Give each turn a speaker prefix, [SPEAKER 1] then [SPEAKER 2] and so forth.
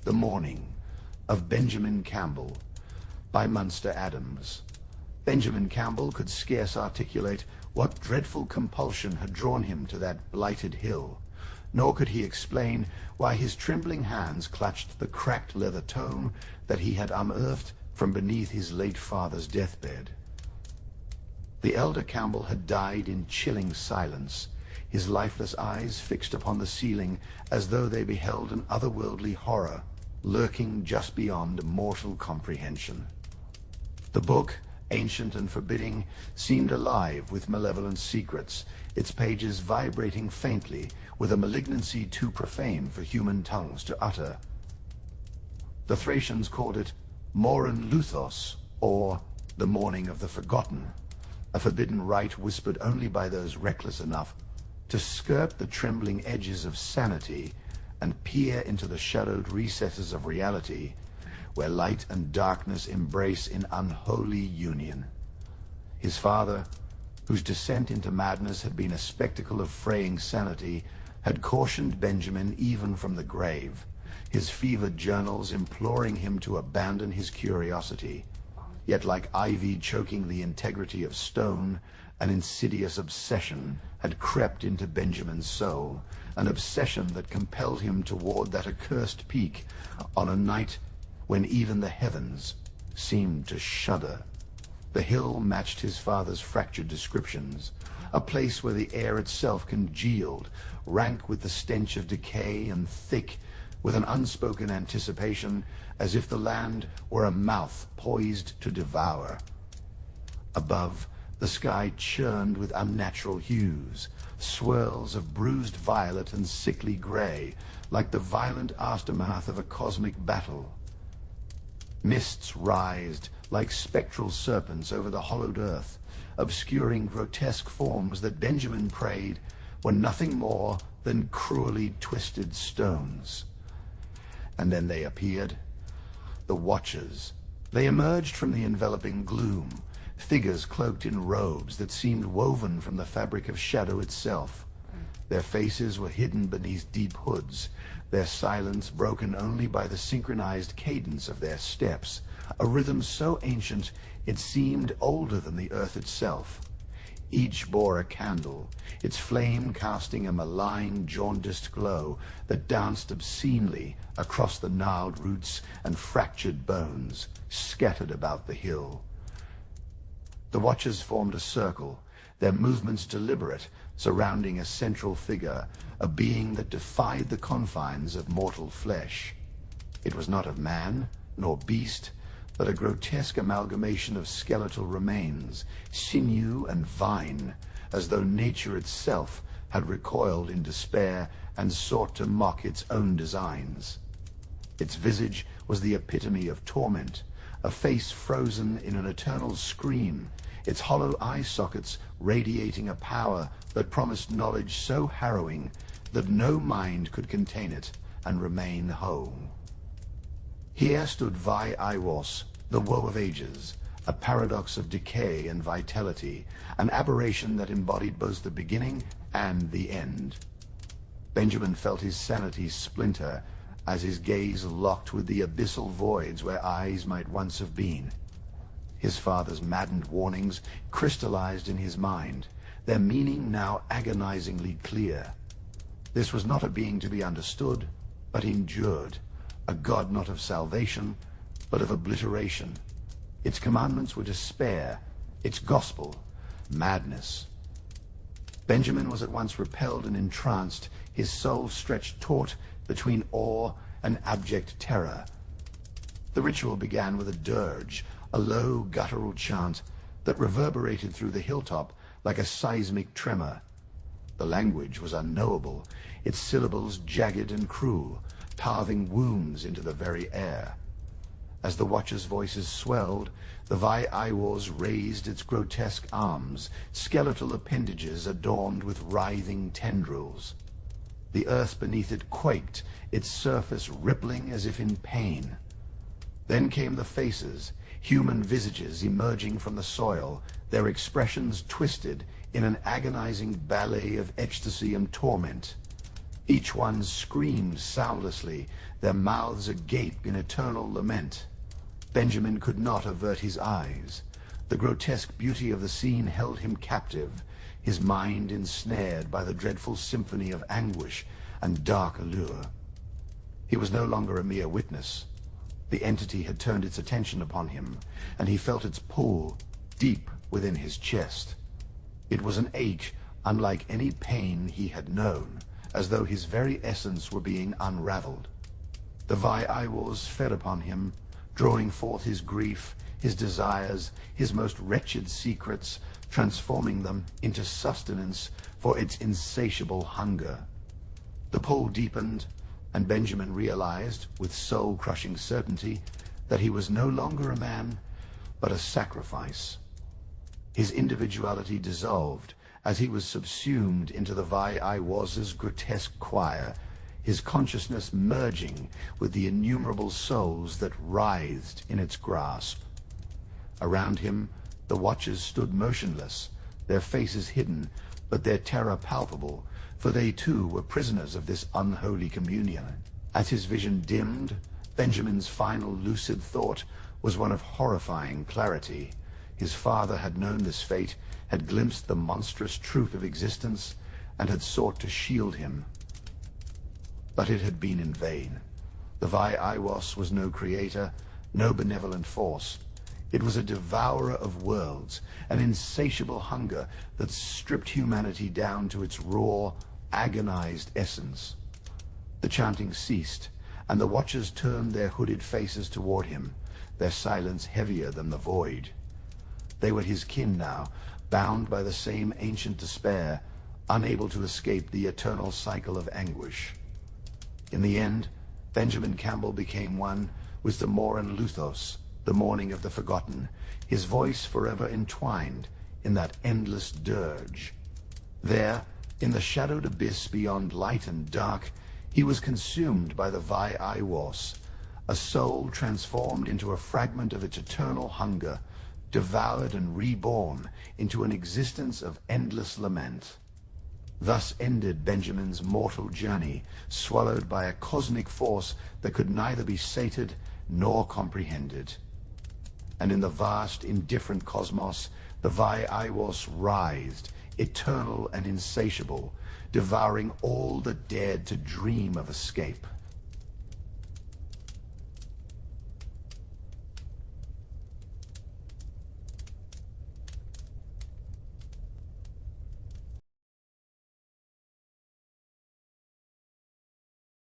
[SPEAKER 1] The Mourning of Benjamin Campbell by Munster Adams. Benjamin Campbell could scarce articulate what dreadful compulsion had drawn him to that blighted hill, nor could he explain why his trembling hands clutched the cracked leather tome that he had unearthed from beneath his late father's deathbed. The elder Campbell had died in chilling silence, his lifeless eyes fixed upon the ceiling as though they beheld an otherworldly horror lurking just beyond mortal comprehension. The book, ancient and forbidding, seemed alive with malevolent secrets, its pages vibrating faintly with a malignancy too profane for human tongues to utter. The Thracians called it Mourning Luthos, or the Mourning of the Forgotten, a forbidden rite whispered only by those reckless enough to skirt the trembling edges of sanity and peer into the shadowed recesses of reality, where light and darkness embrace in unholy union. His father, whose descent into madness had been a spectacle of fraying sanity, had cautioned Benjamin even from the grave, his fevered journals imploring him to abandon his curiosity. Yet like ivy choking the integrity of stone, an insidious obsession had crept into Benjamin's soul, an obsession that compelled him toward that accursed peak on a night when even the heavens seemed to shudder. The hill matched his father's fractured descriptions, a place where the air itself congealed, rank with the stench of decay and thick with an unspoken anticipation, as if the land were a mouth poised to devour. Above, the sky churned with unnatural hues, swirls of bruised violet and sickly gray, like the violent aftermath of a cosmic battle. Mists writhed like spectral serpents over the hollowed earth, obscuring grotesque forms that Benjamin prayed were nothing more than cruelly twisted stones. And then they appeared, the Watchers. They emerged from the enveloping gloom, figures cloaked in robes that seemed woven from the fabric of shadow itself. Their faces were hidden beneath deep hoods, their silence broken only by the synchronized cadence of their steps, a rhythm so ancient it seemed older than the earth itself. Each bore a candle, its flame casting a malign, jaundiced glow that danced obscenely across the gnarled roots and fractured bones scattered about the hill. The Watchers formed a circle, their movements deliberate, surrounding a central figure, a being that defied the confines of mortal flesh. It was not of man, nor beast, but a grotesque amalgamation of skeletal remains, sinew and vine, as though nature itself had recoiled in despair and sought to mock its own designs. Its visage was the epitome of torment, a face frozen in an eternal scream, its hollow eye sockets radiating a power that promised knowledge so harrowing that no mind could contain it and remain whole. Here stood Vi Iwos, the woe of ages, a paradox of decay and vitality, an aberration that embodied both the beginning and the end. Benjamin felt his sanity splinter as his gaze locked with the abyssal voids where eyes might once have been. His father's maddened warnings crystallized in his mind, their meaning now agonizingly clear. This was not a being to be understood, but endured, a god not of salvation, but of obliteration. Its commandments were despair, its gospel, madness. Benjamin was at once repelled and entranced, his soul stretched taut between awe and abject terror. The ritual began with a dirge, a low guttural chant that reverberated through the hilltop like a seismic tremor. The language was unknowable, its syllables jagged and cruel, carving wounds into the very air. As the Watchers' voices swelled, the Vi Iwos raised its grotesque arms, skeletal appendages adorned with writhing tendrils. The earth beneath it quaked, its surface rippling as if in pain. Then came the faces, human visages emerging from the soil, their expressions twisted in an agonizing ballet of ecstasy and torment. Each one screamed soundlessly, their mouths agape in eternal lament. Benjamin could not avert his eyes. The grotesque beauty of the scene held him captive, his mind ensnared by the dreadful symphony of anguish and dark allure. He was no longer a mere witness. The entity had turned its attention upon him, and he felt its pull deep within his chest. It was an ache unlike any pain he had known, as though his very essence were being unraveled. The Vi-Iwars fed upon him, drawing forth his grief, his desires, his most wretched secrets, transforming them into sustenance for its insatiable hunger. The pull deepened, and Benjamin realized, with soul-crushing certainty, that he was no longer a man, but a sacrifice. His individuality dissolved as he was subsumed into the Vi-Iwars' grotesque choir, his consciousness merging with the innumerable souls that writhed in its grasp. Around him, the watchers stood motionless, their faces hidden, but their terror palpable, for they too were prisoners of this unholy communion. As his vision dimmed, Benjamin's final lucid thought was one of horrifying clarity. His father had known this fate, had glimpsed the monstrous truth of existence, and had sought to shield him. But it had been in vain. The Vi-Iwars was no creator, no benevolent force. It was a devourer of worlds, an insatiable hunger that stripped humanity down to its raw, agonized essence. The chanting ceased, and the watchers turned their hooded faces toward him, their silence heavier than the void. They were his kin now, bound by the same ancient despair, unable to escape the eternal cycle of anguish. In the end, Benjamin Campbell became one with the Moran Luthos, the mourning of the forgotten, his voice forever entwined in that endless dirge. There, in the shadowed abyss beyond light and dark, he was consumed by the Vi-Iwars, a soul transformed into a fragment of its eternal hunger, devoured and reborn into an existence of endless lament. Thus ended Benjamin's mortal journey, swallowed by a cosmic force that could neither be sated nor comprehended. And in the vast, indifferent cosmos, the Vi-Iwars writhed, eternal and insatiable, devouring all that dared to dream of escape.